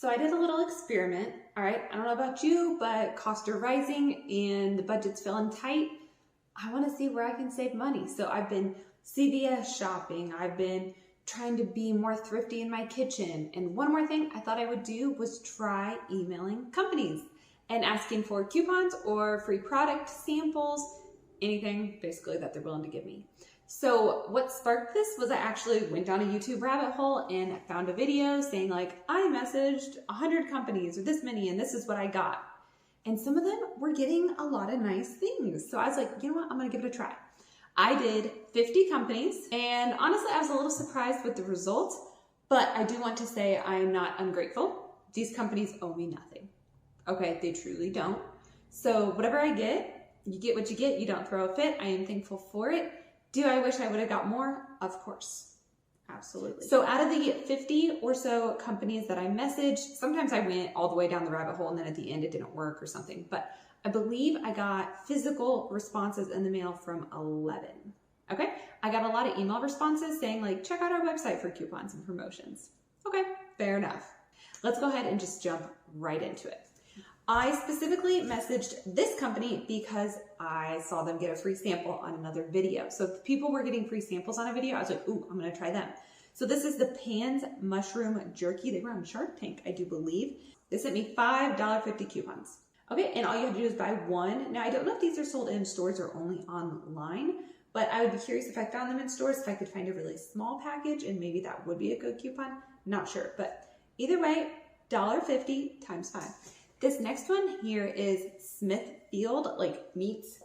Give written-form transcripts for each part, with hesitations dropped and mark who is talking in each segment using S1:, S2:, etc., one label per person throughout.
S1: So I did a little experiment. All right, I don't know about you, but costs are rising and the budget's feeling tight. I want to see where I can save money. So I've been CVS shopping. I've been trying to be more thrifty in my kitchen. And one more thing I thought I would do was try emailing companies and asking for coupons or free product samples, anything basically that they're willing to give me. So what sparked this was I actually went down a YouTube rabbit hole and found a video saying like, I messaged 100 companies or this many and this is what I got. And some of them were getting a lot of nice things. So I was like, you know what, I'm gonna give it a try. I did 50 companies and honestly, I was a little surprised with the results, but I do want to say I am not ungrateful. These companies owe me nothing. Okay, they truly don't. So whatever I get, you get what you get, you don't throw a fit. I am thankful for it. Do I wish I would have got more? Of course, absolutely. So out of the 50 or so companies that I messaged, sometimes I went all the way down the rabbit hole and then at the end it didn't work or something, but I believe I got physical responses in the mail from 11. Okay, I got a lot of email responses saying like, check out our website for coupons and promotions. Okay, fair enough. Let's go ahead and just jump right into it. I specifically messaged this company because I saw them get a free sample on another video. So if people were getting free samples on a video, I was like, ooh, I'm gonna try them. So this is the Pan's Mushroom Jerky. They were on Shark Tank, I do believe. They sent me $5.50 coupons. Okay, and all you have to do is buy one. Now I don't know if these are sold in stores or only online, but I would be curious if I found them in stores, if I could find a really small package and maybe that would be a good coupon. Not sure, but either way, $1.50 times 5. This next one here is Smithfield, like meats.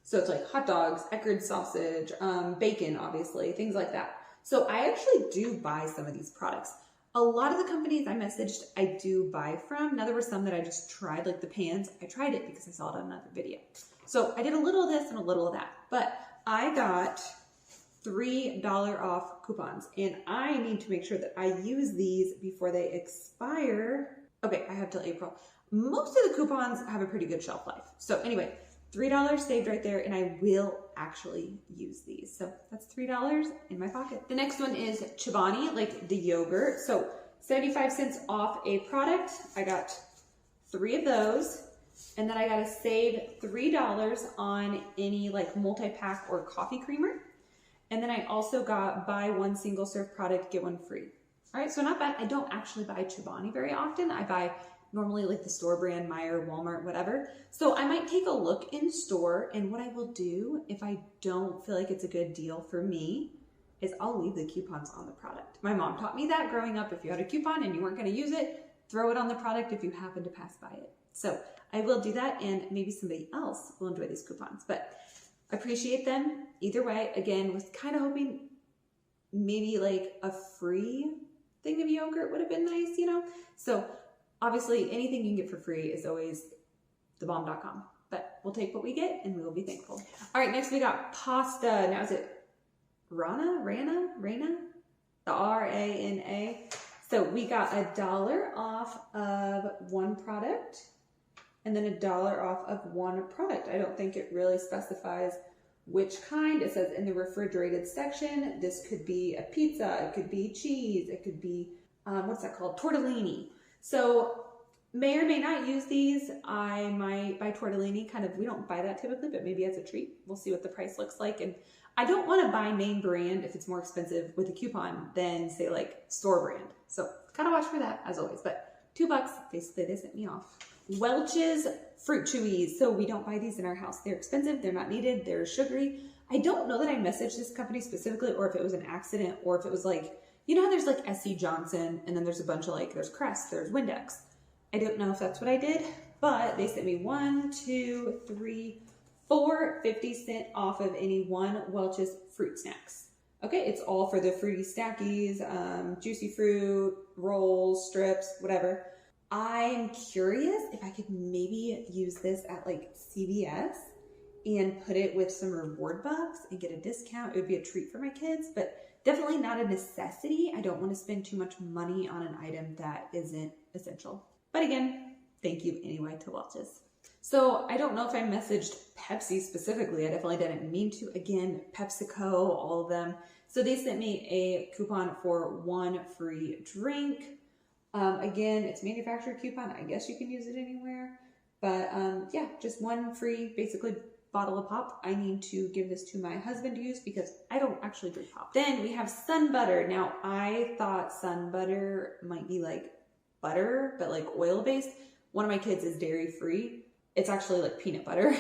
S1: So it's like hot dogs, Eckerd sausage, bacon, obviously, things like that. So I actually do buy some of these products. A lot of the companies I messaged, I do buy from. Now there were some that I just tried, like the pans. I tried it because I saw it on another video. So I did a little of this and a little of that, but I got $3 off coupons and I need to make sure that I use these before they expire. Okay, I have till April. Most of the coupons have a pretty good shelf life. So anyway, $3 saved right there and I will actually use these. So that's $3 in my pocket. The next one is Chobani, like the yogurt. So 75 cents off a product. I got 3 of those. And then I got to save $3 on any like multi-pack or coffee creamer. And then I also got buy one single serve product, get one free. All right, so not bad. I don't actually buy Chobani very often. I buy normally like the store brand, Meijer, Walmart, whatever. So I might take a look in store, and what I will do if I don't feel like it's a good deal for me is I'll leave the coupons on the product. My mom taught me that growing up. If you had a coupon and you weren't gonna use it, throw it on the product if you happen to pass by it. So I will do that, and maybe somebody else will enjoy these coupons, but I appreciate them either way. Again, was kind of hoping maybe like a free thing of yogurt would have been nice, you know? So obviously, anything you can get for free is always thebomb.com, but we'll take what we get and we will be thankful. All right, next we got pasta. Now is it Rana? The R-A-N-A. So we got $1 off of one product and then $1 off of one product. I don't think it really specifies which kind. It says in the refrigerated section. This could be a pizza, it could be cheese, it could be, what's that called? Tortellini. So may or may not use these. I might buy tortellini, kind of, we don't buy that typically, but maybe as a treat. We'll see what the price looks like. And I don't want to buy name brand if it's more expensive with a coupon than say like store brand. So gotta watch for that as always, but $2, basically they sent me off. Welch's Fruit Chewies. So we don't buy these in our house. They're expensive, they're not needed, they're sugary. I don't know that I messaged this company specifically or if it was an accident or if it was like, you know how there's like SC Johnson and then there's a bunch of like, there's Crest, there's Windex. I don't know if that's what I did, but they sent me 4 50-cent off of any one Welch's fruit snacks. Okay, it's all for the fruity snackies, juicy fruit, rolls, strips, whatever. I'm curious if I could maybe use this at like CVS and put it with some reward bucks and get a discount. It would be a treat for my kids, but definitely not a necessity. I don't want to spend too much money on an item that isn't essential. But again, thank you anyway to Welch's. So I don't know if I messaged Pepsi specifically. I definitely didn't mean to. Again, PepsiCo, all of them. So they sent me a coupon for one free drink. Again, it's manufacturer coupon. I guess you can use it anywhere. But yeah, just one free, basically, bottle of pop. I need to give this to my husband to use because I don't actually drink pop. Then we have sun butter. Now, I thought sun butter might be like butter, but like oil-based. One of my kids is dairy-free. It's actually like peanut butter,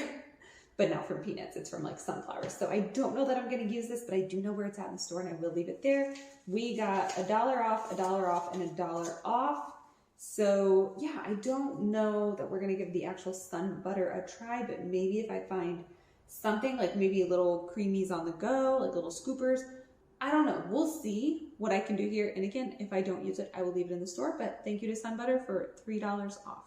S1: but not from peanuts. It's from like sunflowers. So I don't know that I'm going to use this, but I do know where it's at in the store, and I will leave it there. We got $1 off, $1 off, and $1 off. So yeah, I don't know that we're going to give the actual sun butter a try, but maybe if I find something like maybe little creamies on the go, like little scoopers, I don't know. We'll see what I can do here. And again, if I don't use it, I will leave it in the store, but thank you to Sun Butter for $3 off.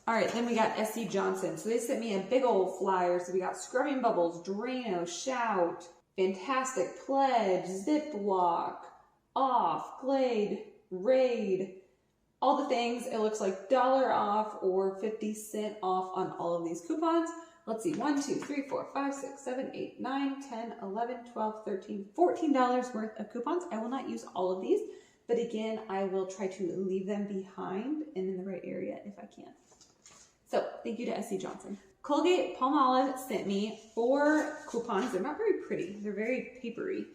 S1: All right, then we got SC Johnson. So they sent me a big old flyer. So we got Scrubbing Bubbles, Drano, Shout, Fantastic, Pledge, Ziploc, Off, Glade, Raid, all the things. It looks like $1 off or 50 cents off on all of these coupons. Let's see, 1, 2, 3, 4, 5, 6, 7, 8, 9, 10, 11, 12, 13, $14 worth of coupons. I will not use all of these, but again, I will try to leave them behind and in the right area if I can. So thank you to SC Johnson. Colgate Palmolive sent me 4 coupons. They're not very pretty. They're very papery,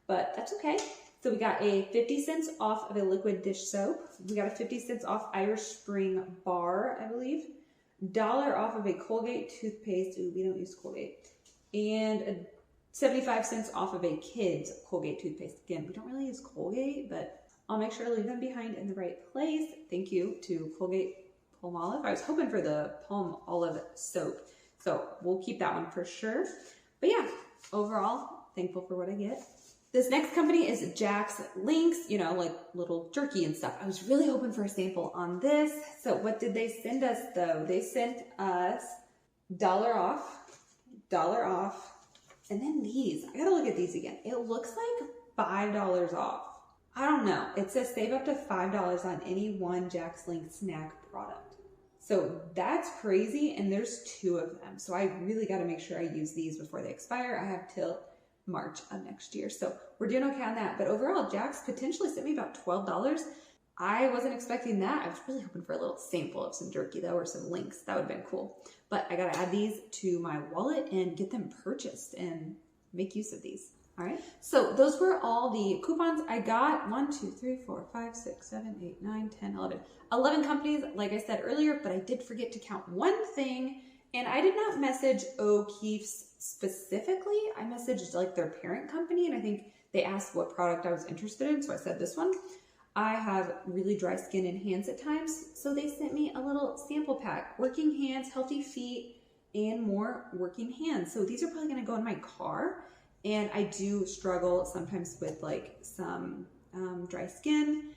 S1: but that's okay. So we got a 50 cents off of a liquid dish soap. We got a 50 cents off Irish Spring bar, I believe. $1 off of a Colgate toothpaste. Ooh, we don't use Colgate. And 75 cents off of a kids Colgate toothpaste. Again, we don't really use Colgate, but I'll make sure to leave them behind in the right place. Thank you to Colgate Palmolive. I was hoping for the Palmolive soap, so we'll keep that one for sure. But yeah, overall, thankful for what I get. This next company is Jack's Links, you know, like little jerky and stuff. I was really hoping for a sample on this. So what did they send us though? They sent us $1 off, and then these. I gotta look at these again. It looks like $5 off. I don't know. It says save up to $5 on any one Jack's Link snack product. So that's crazy, and there's 2 of them. So I really got to make sure I use these before they expire. I have till March of next year. So we're doing okay on that. But overall, Jack's potentially sent me about $12. I wasn't expecting that. I was really hoping for a little sample of some jerky though, or some links. That would have been cool. But I got to add these to my wallet and get them purchased and make use of these. All right. So those were all the coupons I got. 1, 2, 3, 4, 5, 6, 7, 8, 9, 10, 11. 11 companies, like I said earlier, but I did forget to count one thing. And I did not message O'Keeffe's specifically. I messaged like their parent company, and I think they asked what product I was interested in. So I said this one. I have really dry skin and hands at times. So they sent me a little sample pack, working hands, healthy feet, and more working hands. So these are probably going to go in my car. And I do struggle sometimes with like some dry skin.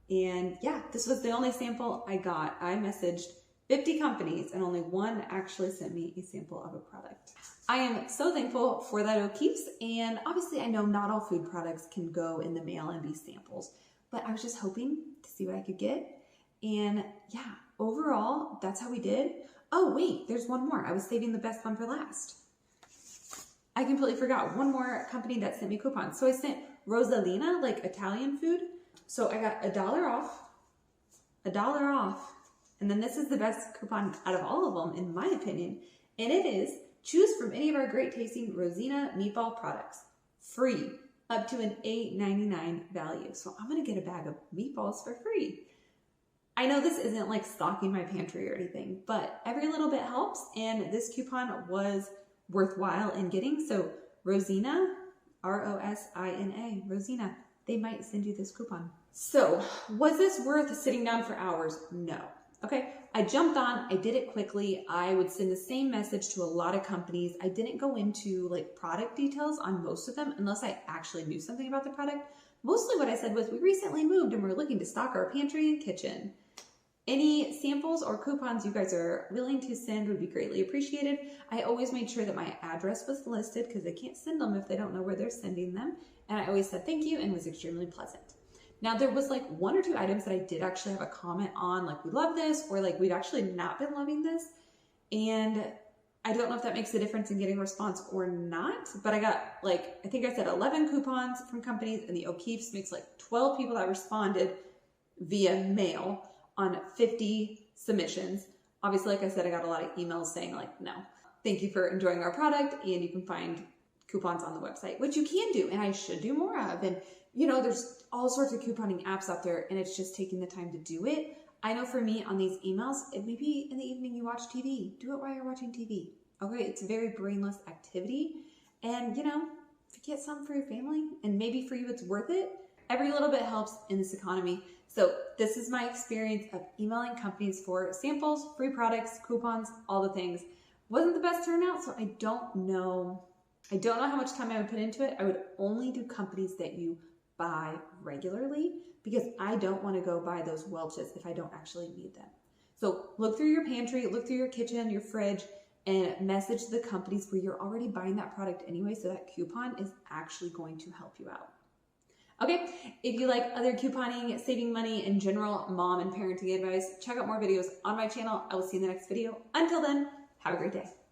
S1: And yeah, this was the only sample I got. I messaged 50 companies and only one actually sent me a sample of a product. I am so thankful for that O'Keeffe's. And obviously I know not all food products can go in the mail and be samples, but I was just hoping to see what I could get. And yeah, overall, that's how we did. Oh wait, there's one more. I was saving the best one for last. I completely forgot one more company that sent me coupons. So I sent Rosalina, like Italian food. So I got $1 off, $1 off. And then this is the best coupon out of all of them, in my opinion. And it is, choose from any of our great tasting Rosina meatball products. Free, up to an $8.99 value. So I'm gonna get a bag of meatballs for free. I know this isn't like stocking my pantry or anything, but every little bit helps. And this coupon was worthwhile in getting. So Rosina, R-O-S-I-N-A, Rosina, they might send you this coupon. So was this worth sitting down for hours? No. Okay, I jumped on, I did it quickly. I would send the same message to a lot of companies. I didn't go into like product details on most of them unless I actually knew something about the product. Mostly what I said was we recently moved and we're looking to stock our pantry and kitchen. Any samples or coupons you guys are willing to send would be greatly appreciated. I always made sure that my address was listed because they can't send them if they don't know where they're sending them. And I always said thank you and was extremely pleasant. Now there was like 1 or 2 items that I did actually have a comment on, like we love this, or like we've actually not been loving this. And I don't know if that makes a difference in getting a response or not, but I got like, I think I said 11 coupons from companies, and the O'Keeffe's makes like 12 people that responded via mail. on 50 submissions. Obviously, like I said, I got a lot of emails saying like, no, thank you for enjoying our product, and you can find coupons on the website, which you can do, and I should do more of. And you know, there's all sorts of couponing apps out there, and it's just taking the time to do it. I know for me on these emails, it may be in the evening you watch TV. Do it while you're watching TV. Okay, it's a very brainless activity. And you know, if you get something for your family, and maybe for you it's worth it, every little bit helps in this economy. So this is my experience of emailing companies for samples, free products, coupons, all the things. Wasn't the best turnout, so I don't know how much time I would put into it. I would only do companies that you buy regularly, because I don't want to go buy those Welch's if I don't actually need them. So look through your pantry, look through your kitchen, your fridge, and message the companies where you're already buying that product anyway, so that coupon is actually going to help you out. Okay, if you like other couponing, saving money, and general mom and parenting advice, check out more videos on my channel. I will see you in the next video. Until then, have a great day.